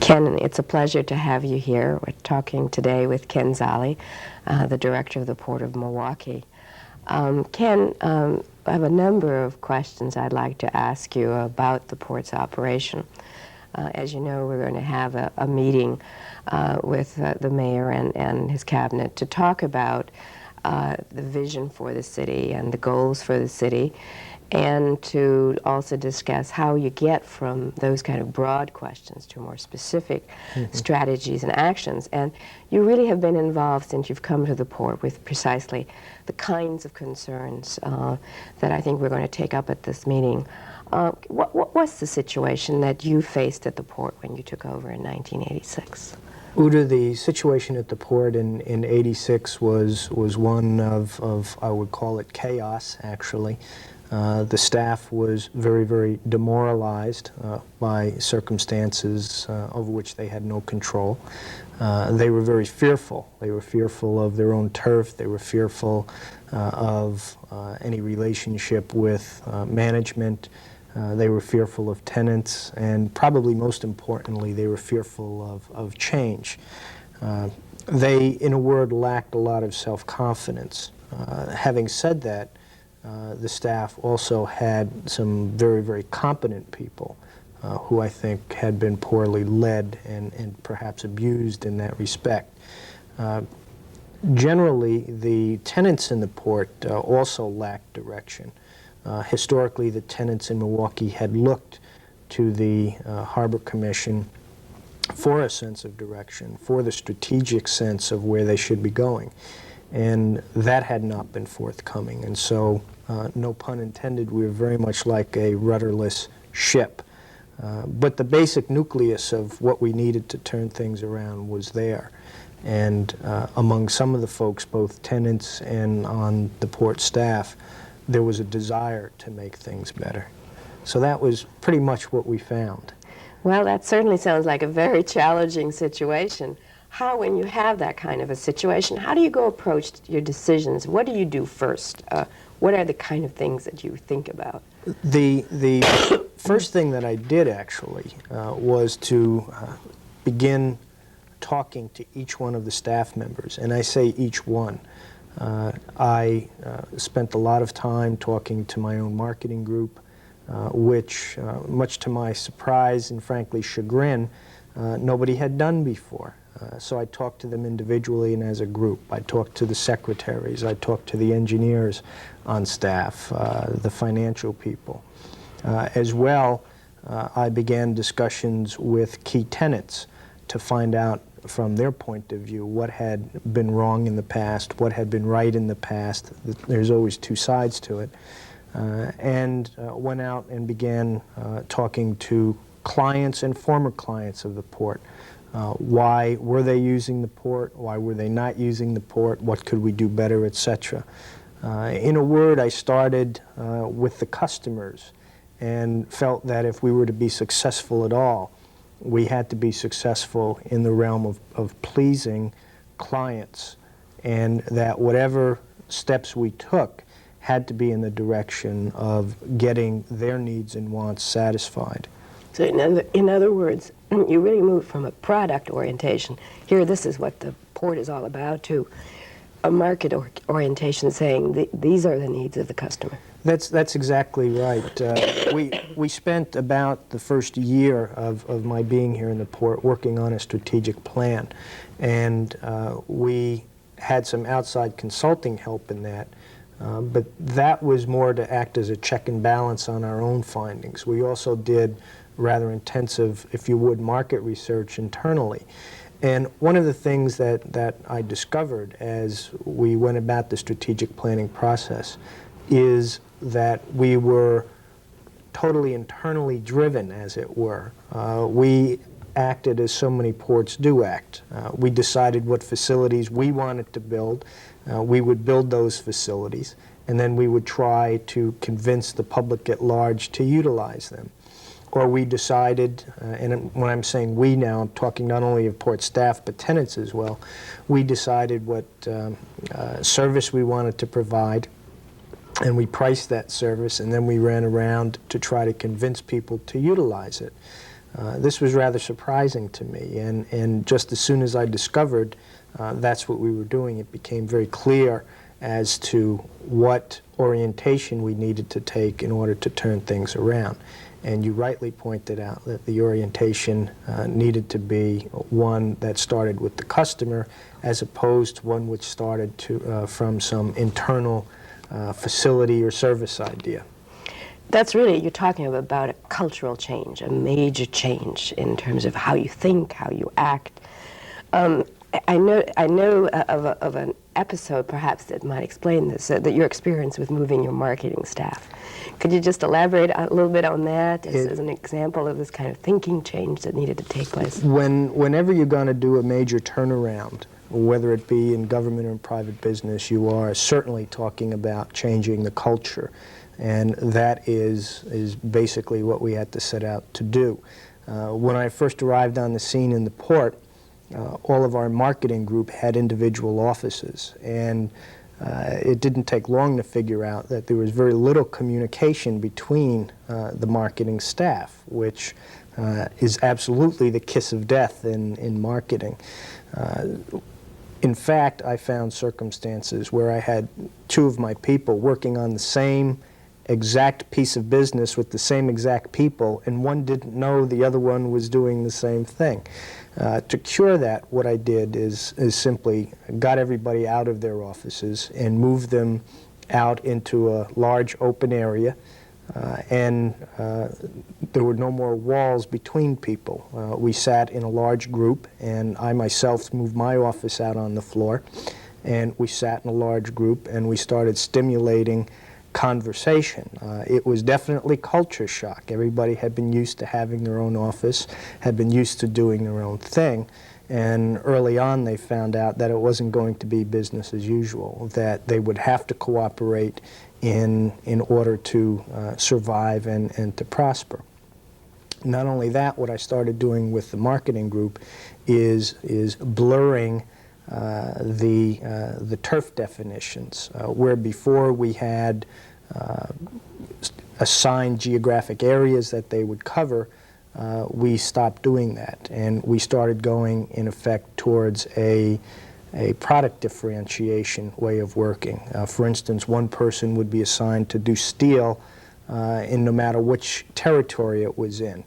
Ken, it's a pleasure to have you here. We're talking today with Ken Zallai, the director of the Port of Milwaukee. Ken, I have a number of questions I'd like to ask you about the port's operation. As you know, we're going to have a meeting with the mayor and his cabinet to talk about the vision for the city and the goals for the city, and to also discuss how you get from those kind of broad questions to more specific strategies and actions. And you really have been involved since you've come to the port with precisely the kinds of concerns that I think we're going to take up at this meeting. What's the situation that you faced at the port when you took over in 1986? Uda, the situation at the port in 86 was one of, I would call it chaos, actually. The staff was very, very demoralized by circumstances over which they had no control. They were very fearful. They were fearful of their own turf. They were fearful of any relationship with management. They were fearful of tenants, and probably most importantly, they were fearful of change. They, in a word, lacked a lot of self-confidence. Having said that, the staff also had some very, very competent people who I think had been poorly led and perhaps abused in that respect. Generally, the tenants in the port also lacked direction. Historically, the tenants in Milwaukee had looked to the Harbor Commission for a sense of direction, for the strategic sense of where they should be going. And that had not been forthcoming. And so, no pun intended, we were very much like a rudderless ship. But the basic nucleus of what we needed to turn things around was there. And among some of the folks, both tenants and on the port staff, there was a desire to make things better. So that was pretty much what we found. Well, that certainly sounds like a very challenging situation. How, when you have that kind of a situation, how do you go approach your decisions? What do you do first? What are the kind of things that you think about? The first thing that I did, actually, was to begin talking to each one of the staff members, and I say each one. I spent a lot of time talking to my own marketing group, which, much to my surprise and frankly chagrin, nobody had done before. So I talked to them individually and as a group. I talked to the secretaries. I talked to the engineers on staff, the financial people. As well, I began discussions with key tenants to find out from their point of view what had been wrong in the past, what had been right in the past. There's always two sides to it. And went out and began talking to clients and former clients of the port. Why were they using the port? Why were they not using the port? What could we do better, etc. In a word, I started with the customers and felt that if we were to be successful at all, we had to be successful in the realm of pleasing clients, and that whatever steps we took had to be in the direction of getting their needs and wants satisfied. So in other words, you really moved from a product orientation, here this is what the port is all about, to a market orientation saying these are the needs of the customer. That's exactly right. We spent about the first year of my being here in the port working on a strategic plan, and we had some outside consulting help in that, but that was more to act as a check and balance on our own findings. We also did rather intensive, if you would, market research internally. And one of the things that I discovered as we went about the strategic planning process is that we were totally internally driven, as it were. We acted as so many ports do act. We decided what facilities we wanted to build. We would build those facilities, and then we would try to convince the public at large to utilize them. Or we decided, and when I'm saying we now, I'm talking not only of port staff but tenants as well, we decided what service we wanted to provide, and we priced that service, and then we ran around to try to convince people to utilize it. This was rather surprising to me, and just as soon as I discovered that's what we were doing, it became very clear as to what orientation we needed to take in order to turn things around. And you rightly pointed out that the orientation needed to be one that started with the customer as opposed to one which started from some internal facility or service idea. That's really, you're talking about a cultural change, a major change in terms of how you think, how you act. I know of an episode perhaps that might explain this, that your experience with moving your marketing staff. Could you just elaborate a little bit on that as an example of this kind of thinking change that needed to take place? Whenever you're going to do a major turnaround, whether it be in government or in private business, you are certainly talking about changing the culture. And that is basically what we had to set out to do. When I first arrived on the scene in the port, all of our marketing group had individual offices, and it didn't take long to figure out that there was very little communication between the marketing staff, which is absolutely the kiss of death in marketing. In fact, I found circumstances where I had two of my people working on the same exact piece of business with the same exact people, and one didn't know the other one was doing the same thing. To cure that, what I did is simply got everybody out of their offices and moved them out into a large open area, and there were no more walls between people. We sat in a large group, and I myself moved my office out on the floor, and we sat in a large group, and we started stimulating conversation. It was definitely culture shock. Everybody had been used to having their own office, had been used to doing their own thing, and early on they found out that it wasn't going to be business as usual, that they would have to cooperate in order to survive and to prosper. Not only that, what I started doing with the marketing group is blurring the turf definitions, where before we had assigned geographic areas that they would cover, we stopped doing that, and we started going, in effect, towards a product differentiation way of working. For instance, one person would be assigned to do steel in no matter which territory it was in.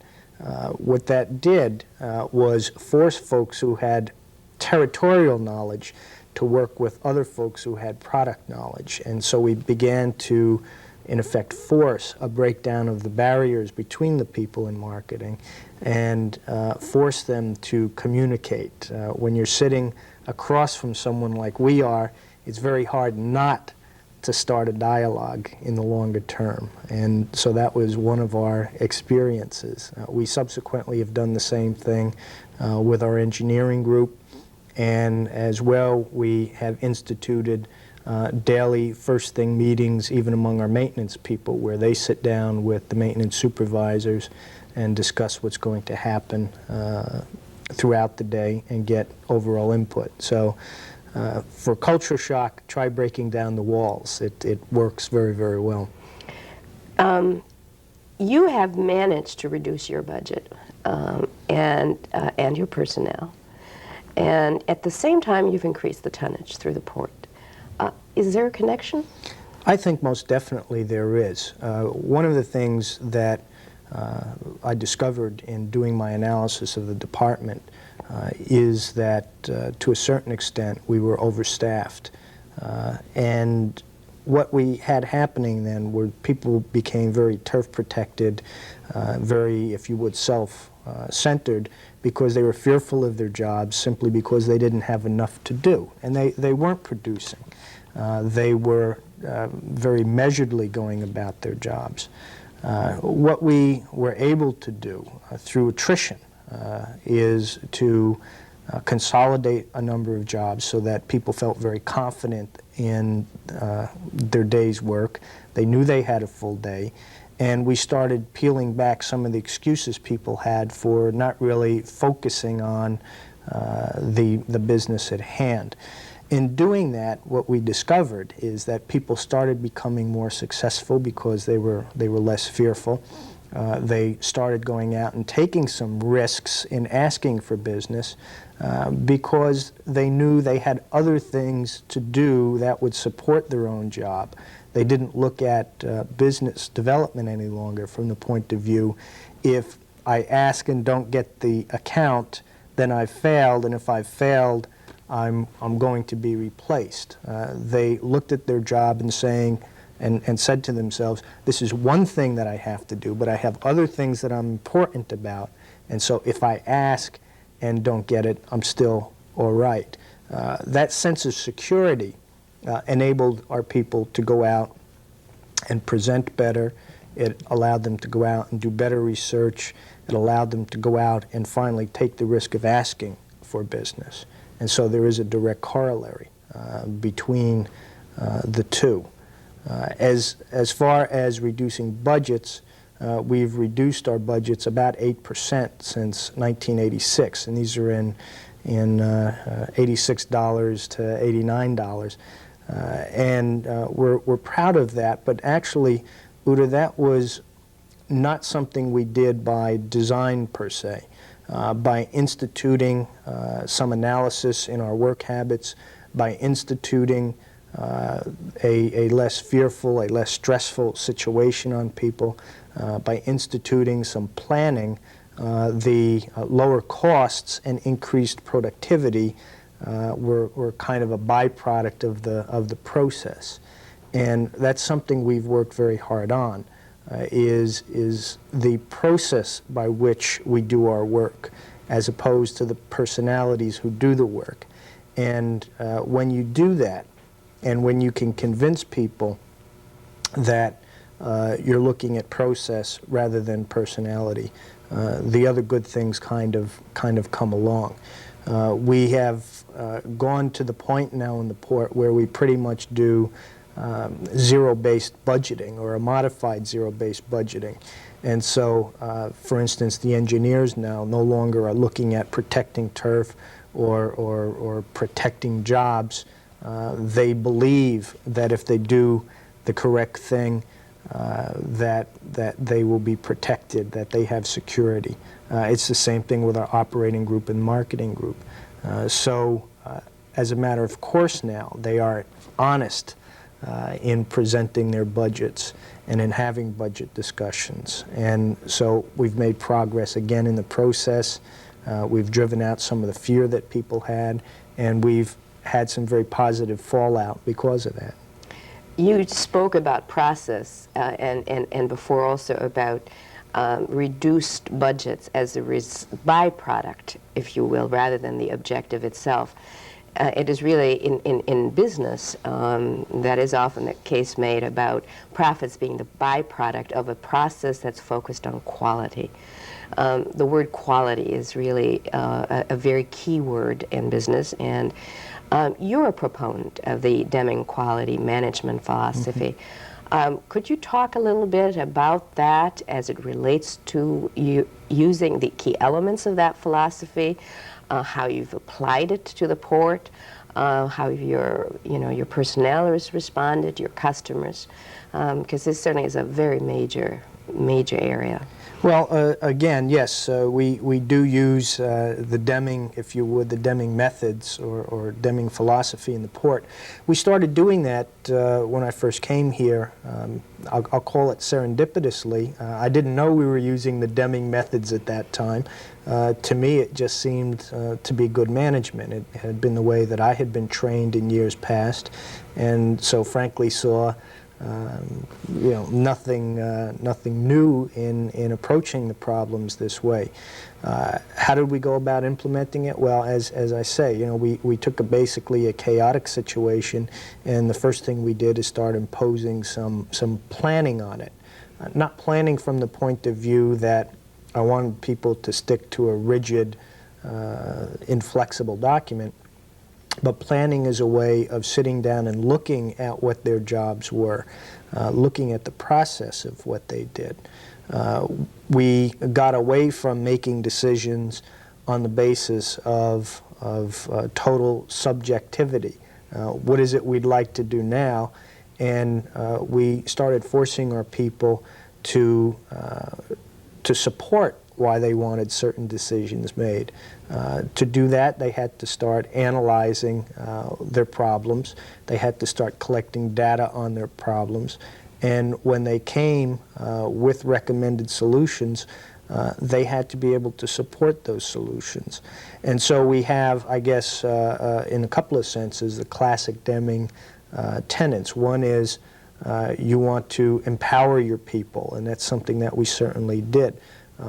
What that did was force folks who had territorial knowledge to work with other folks who had product knowledge. And so we began to, in effect, force a breakdown of the barriers between the people in marketing and force them to communicate. When you're sitting across from someone like we are, it's very hard not to start a dialogue in the longer term. And so that was one of our experiences. We subsequently have done the same thing with our engineering group. And as well, we have instituted daily first thing meetings, even among our maintenance people, where they sit down with the maintenance supervisors and discuss what's going to happen throughout the day and get overall input. So for culture shock, try breaking down the walls. It works very, very well. You have managed to reduce your budget and your personnel. And at the same time, you've increased the tonnage through the port. Is there a connection? I think most definitely there is. One of the things that I discovered in doing my analysis of the department is that to a certain extent we were overstaffed. And what we had happening then were people became very turf protected, very, if you would, self-centered, because they were fearful of their jobs simply because they didn't have enough to do. And they weren't producing. They were very measuredly going about their jobs. What we were able to do through attrition is to consolidate a number of jobs so that people felt very confident in their day's work. They knew they had a full day. And we started peeling back some of the excuses people had for not really focusing on the business at hand. In doing that, what we discovered is that people started becoming more successful because they were less fearful. They started going out and taking some risks in asking for business because they knew they had other things to do that would support their own job. They didn't look at business development any longer from the point of view, if I ask and don't get the account, then I've failed, and if I've failed, I'm going to be replaced. They looked at their job and said to themselves, this is one thing that I have to do, but I have other things that I'm important about, and so if I ask and don't get it, I'm still all right. That sense of security enabled our people to go out and present better. It allowed them to go out and do better research. It allowed them to go out and finally take the risk of asking for business. And so there is a direct corollary between the two. As far as reducing budgets, we've reduced our budgets about 8% since 1986, and these are in $86 to $89. And we're proud of that, but actually, Uta, that was not something we did by design per se. By instituting some analysis in our work habits, by instituting a less fearful, a less stressful situation on people, by instituting some planning, the lower costs and increased productivity were kind of a byproduct of the process. And that's something we've worked very hard on, is the process by which we do our work, as opposed to the personalities who do the work. And when you do that, and when you can convince people that you're looking at process rather than personality, the other good things kind of come along. We have gone to the point now in the port where we pretty much do zero-based budgeting, or a modified zero-based budgeting. And so, for instance, the engineers now no longer are looking at protecting turf or protecting jobs. They believe that if they do the correct thing, that they will be protected, that they have security. It's the same thing with our operating group and marketing group. So, as a matter of course now, they are honest in presenting their budgets and in having budget discussions. And so we've made progress again in the process. We've driven out some of the fear that people had, and we've had some very positive fallout because of that. You spoke about process and before also about reduced budgets as a byproduct, if you will, rather than the objective itself. It is really in business, that is often the case made about profits being the byproduct of a process that's focused on quality. The word quality is really a very key word in business, and you're a proponent of the Deming quality management philosophy. Mm-hmm. Could you talk a little bit about that as it relates to you using the key elements of that philosophy, how you've applied it to the port, how your personnel has responded, your customers, because this certainly is a very major area. Well, again, yes, we do use the Deming, if you would, the Deming methods or Deming philosophy in the port. We started doing that when I first came here. I'll call it serendipitously. I didn't know we were using the Deming methods at that time. To me, it just seemed to be good management. It had been the way that I had been trained in years past, and so frankly saw nothing new in approaching the problems this way. How did we go about implementing it? Well, as I say, we took basically a chaotic situation, and the first thing we did is start imposing some planning on it. Not planning from the point of view that I wanted people to stick to a rigid, inflexible document, but planning is a way of sitting down and looking at what their jobs were, looking at the process of what they did. We got away from making decisions on the basis of total subjectivity. What is it we'd like to do now? And we started forcing our people to to support why they wanted certain decisions made. To do that, they had to start analyzing their problems. They had to start collecting data on their problems. And when they came with recommended solutions, they had to be able to support those solutions. And so we have, I guess, in a couple of senses, the classic Deming tenets. One is you want to empower your people, and that's something that we certainly did.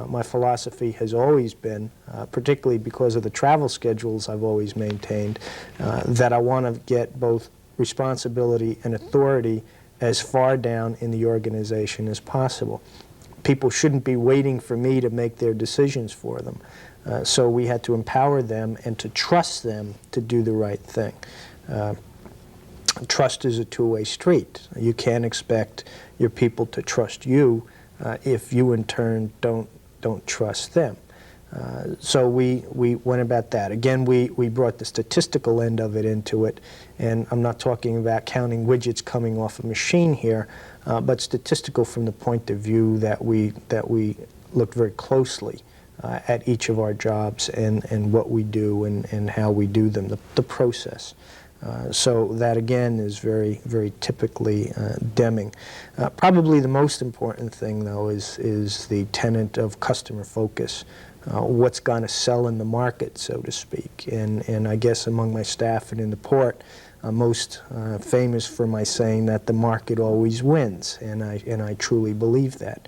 My philosophy has always been, particularly because of the travel schedules I've always maintained, that I want to get both responsibility and authority as far down in the organization as possible. People shouldn't be waiting for me to make their decisions for them. So we had to empower them and to trust them to do the right thing. Trust is a two-way street. You can't expect your people to trust you if you in turn don't trust them. So we went about that. Again, we brought the statistical end of it into it, and I'm not talking about counting widgets coming off a machine here, but statistical from the point of view that we looked very closely at each of our jobs and what we do and how we do them, the process. So that, again, is very, very typically Deming. Probably the most important thing, though, is the tenet of customer focus. What's going to sell in the market, so to speak. And I guess among my staff and in the port, I'm most famous for my saying that the market always wins. And I truly believe that.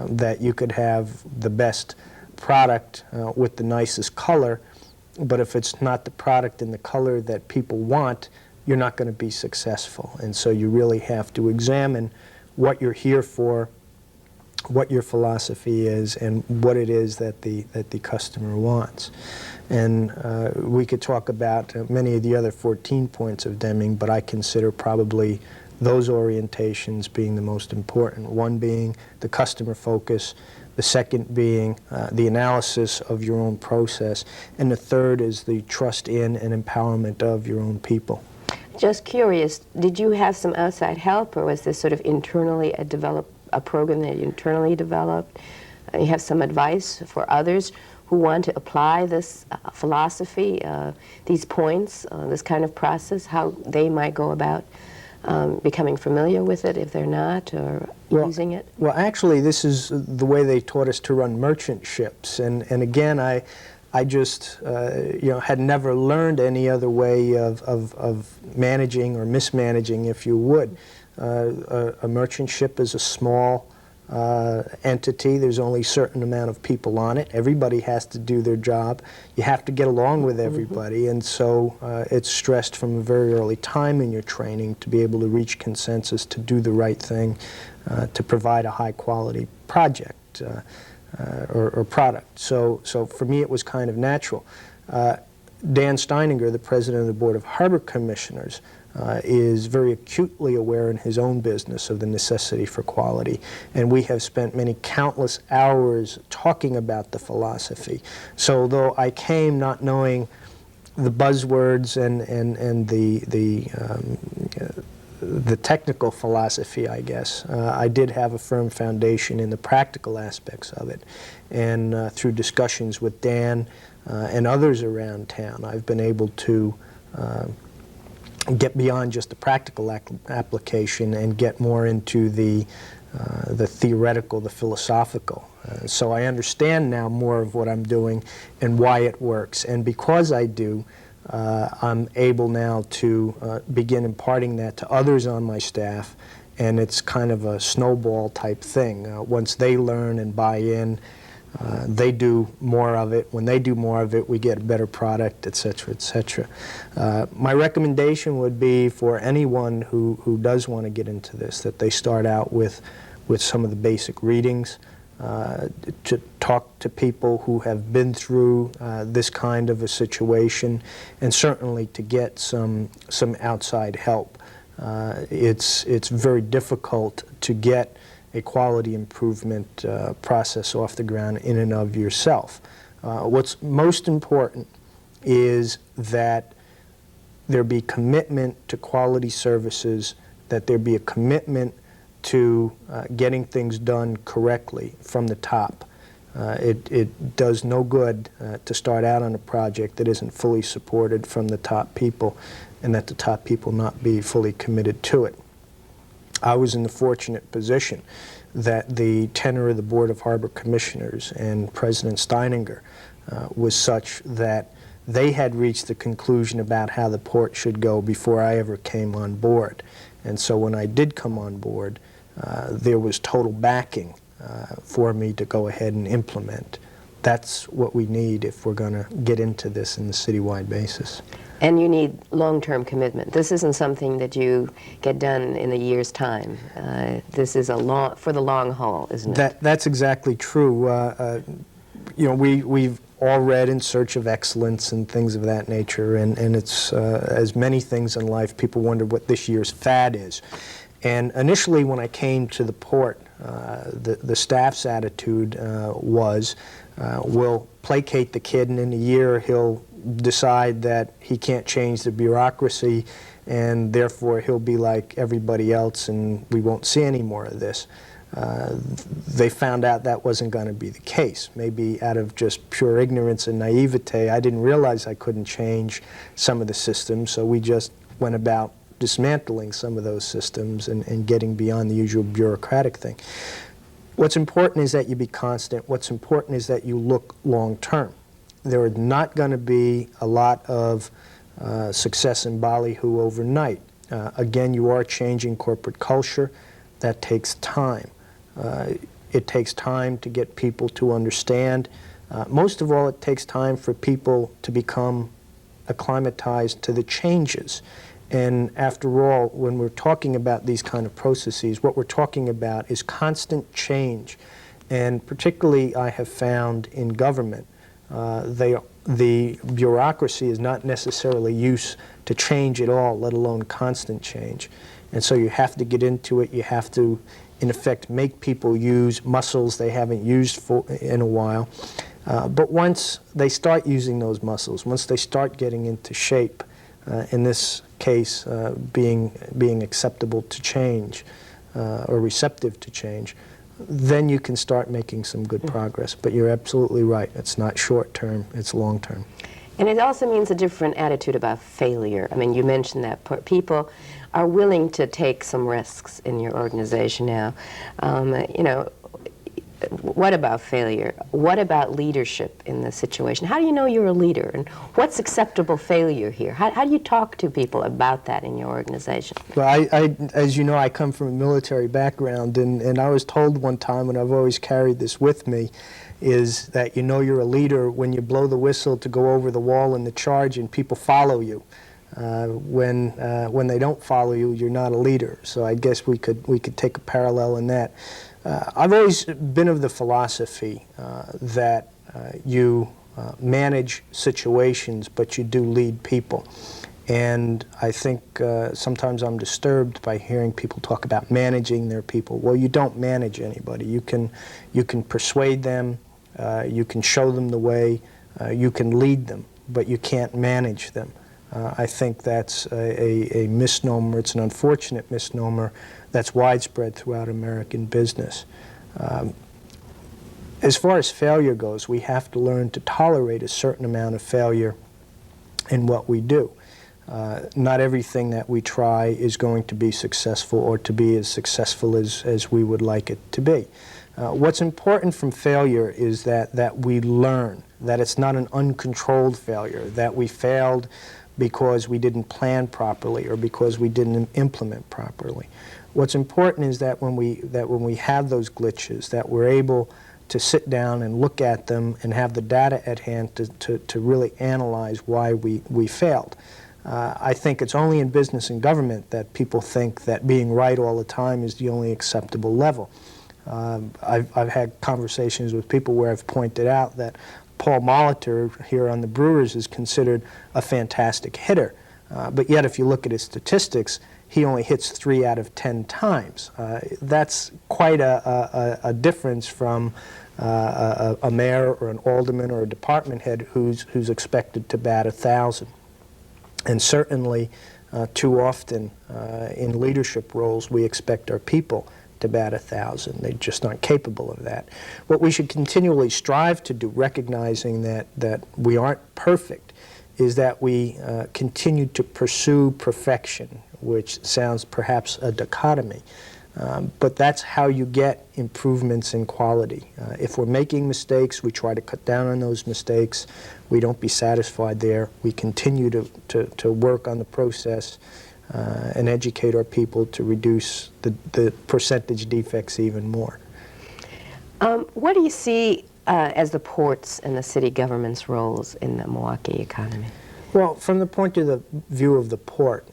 That you could have the best product with the nicest color, but if it's not the product and the color that people want, you're not going to be successful. And so you really have to examine what you're here for, what your philosophy is, and what it is that the customer wants. And we could talk about many of the other 14 points of Deming, but I consider probably those orientations being the most important. One being the customer focus, the second being the analysis of your own process, and the third is the trust in and empowerment of your own people. Just curious, did you have some outside help, or was this sort of internally a program that you internally developed? You have some advice for others who want to apply this philosophy, these points, this kind of process, how they might go about becoming familiar with it if they're not, or using it? Well, actually, this is the way they taught us to run merchant ships. And again, I just had never learned any other way of managing or mismanaging, if you would. A merchant ship is a small entity. There's only a certain amount of people on it. Everybody has to do their job. You have to get along with everybody, and so it's stressed from a very early time in your training to be able to reach consensus, to do the right thing, to provide a high-quality project or product. So for me, it was kind of natural. Dan Steininger, the president of the Board of Harbor Commissioners, is very acutely aware in his own business of the necessity for quality, and we have spent many countless hours talking about the philosophy. So though I came not knowing the buzzwords and the technical philosophy, I guess, I did have a firm foundation in the practical aspects of it, and through discussions with Dan and others around town, I've been able to get beyond just the practical application and get more into the theoretical, the philosophical. So I understand now more of what I'm doing and why it works. And because I do, I'm able now to begin imparting that to others on my staff, and it's kind of a snowball type thing. Once they learn and buy in, they do more of it. When they do more of it, we get a better product, et cetera, et cetera. My recommendation would be for anyone who does want to get into this, that they start out with some of the basic readings, to talk to people who have been through this kind of a situation, and certainly to get some outside help. It's very difficult to get a quality improvement process off the ground in and of yourself. What's most important is that there be commitment to quality services, that there be a commitment to getting things done correctly from the top. It does no good to start out on a project that isn't fully supported from the top people, and that the top people not be fully committed to it. I was in the fortunate position that the tenor of the Board of Harbor Commissioners and President Steininger was such that they had reached the conclusion about how the port should go before I ever came on board. And so when I did come on board, there was total backing for me to go ahead and implement. That's what we need if we're going to get into this in the citywide basis. And you need long-term commitment. This isn't something that you get done in a year's time. This is for the long haul, isn't it? That's exactly true. You know, we've all read In Search of Excellence and things of that nature, and it's, as many things in life, people wonder what this year's fad is. And initially when I came to the port, the staff's attitude was, we'll placate the kid, and in a year he'll decide that he can't change the bureaucracy, and therefore he'll be like everybody else and we won't see any more of this. They found out that wasn't going to be the case. Maybe out of just pure ignorance and naivete, I didn't realize I couldn't change some of the systems, so we just went about dismantling some of those systems and getting beyond the usual bureaucratic thing. What's important is that you be constant. What's important is that you look long term. There are not going to be a lot of success in ballyhoo overnight. Again, you are changing corporate culture. That takes time. It takes time to get people to understand. Most of all, it takes time for people to become acclimatized to the changes. And after all, when we're talking about these kind of processes, what we're talking about is constant change. And particularly, I have found in government, the bureaucracy is not necessarily used to change at all, let alone constant change. And so you have to get into it. You have to, in effect, make people use muscles they haven't used in a while. But once they start using those muscles, once they start getting into shape, in this case being acceptable to change or receptive to change, then you can start making some good progress. But you're absolutely right. It's not short term, it's long term. And it also means a different attitude about failure. I mean, you mentioned that people are willing to take some risks in your organization now. You know, what about failure? What about leadership in this situation? How do you know you're a leader? And what's acceptable failure here? How do you talk to people about that in your organization? Well, as you know, I come from a military background, and I was told one time, and I've always carried this with me, is that you know you're a leader when you blow the whistle to go over the wall in the charge and people follow you. When they don't follow you, you're not a leader. So I guess we could take a parallel in that. I've always been of the philosophy that you manage situations, but you do lead people. And I think sometimes I'm disturbed by hearing people talk about managing their people. Well, you don't manage anybody. You can persuade them, you can show them the way, you can lead them, but you can't manage them. I think that's a misnomer. It's an unfortunate misnomer that's widespread throughout American business. As far as failure goes, we have to learn to tolerate a certain amount of failure in what we do. Not everything that we try is going to be successful or to be as successful as we would like it to be. What's important from failure is that we learn, that it's not an uncontrolled failure, that we failed because we didn't plan properly or because we didn't implement properly. What's important is that when we have those glitches, that we're able to sit down and look at them and have the data at hand to really analyze why we failed. I think it's only in business and government that people think that being right all the time is the only acceptable level. I've had conversations with people where I've pointed out that Paul Molitor here on the Brewers is considered a fantastic hitter. But yet if you look at his statistics, he only hits 3 out of 10 times. That's quite a difference from a mayor or an alderman or a department head who's expected to bat 1,000. And certainly too often in leadership roles we expect our people to bat 1,000. They just aren't capable of that. What we should continually strive to do, recognizing that we aren't perfect, is that we continue to pursue perfection, which sounds perhaps a dichotomy. But that's how you get improvements in quality. If we're making mistakes, we try to cut down on those mistakes. We don't be satisfied there. We continue to work on the process and educate our people to reduce the percentage defects even more. What do you see as the port's and the city government's roles in the Milwaukee economy? Well, from the point of view of the port,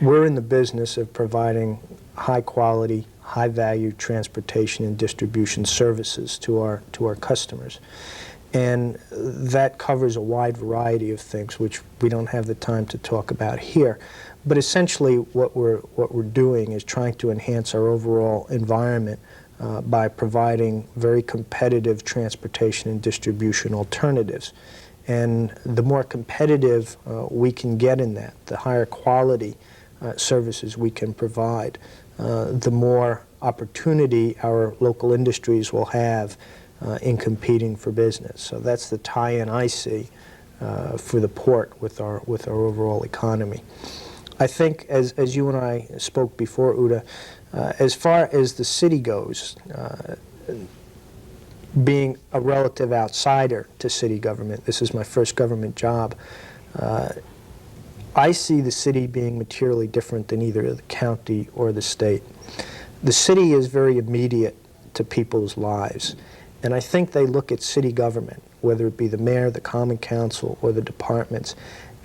we're in the business of providing high-quality, high-value transportation and distribution services to our customers. And that covers a wide variety of things, which we don't have the time to talk about here. But essentially, what we're doing is trying to enhance our overall environment by providing very competitive transportation and distribution alternatives. And the more competitive we can get in that, the higher quality services we can provide, the more opportunity our local industries will have in competing for business. So that's the tie-in I see for the port with our overall economy. I think, as you and I spoke before, Uda, as far as the city goes, being a relative outsider to city government, this is my first government job, I see the city being materially different than either the county or the state. The city is very immediate to people's lives, and I think they look at city government, whether it be the mayor, the common council, or the departments,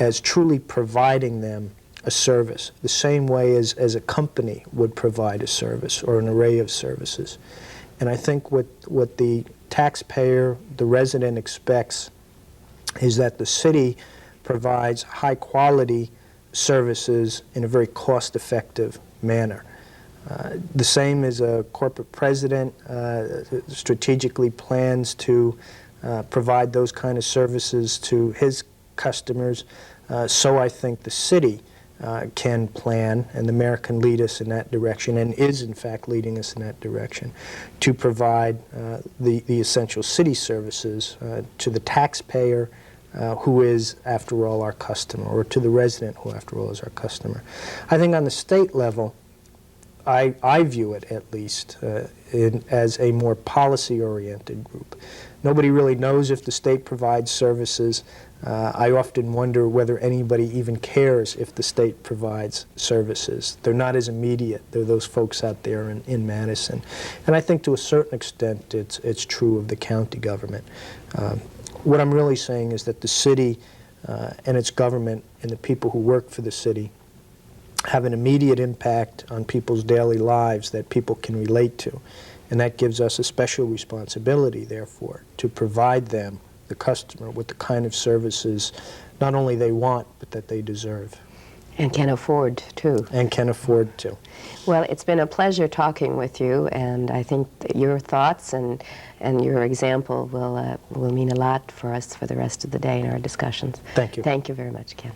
as truly providing them a service, the same way as a company would provide a service or an array of services. And I think what the taxpayer, the resident expects is that the city provides high-quality services in a very cost-effective manner. The same as a corporate president strategically plans to provide those kind of services to his customers, so I think the city can plan, and the mayor can lead us in that direction, and is in fact leading us in that direction, to provide the essential city services to the taxpayer, who is, after all, our customer, or to the resident, who, after all, is our customer. I think on the state level, I view it, at least, as a more policy-oriented group. Nobody really knows if the state provides services. I often wonder whether anybody even cares if the state provides services. They're not as immediate. They're those folks out there in Madison. And I think to a certain extent it's true of the county government. What I'm really saying is that the city and its government and the people who work for the city have an immediate impact on people's daily lives that people can relate to. And that gives us a special responsibility, therefore, to provide them, the customer, with the kind of services not only they want, but that they deserve. And can afford, too. And can afford to. Well, it's been a pleasure talking with you, and I think that your thoughts and your example will mean a lot for us for the rest of the day in our discussions. Thank you. Thank you very much, Ken.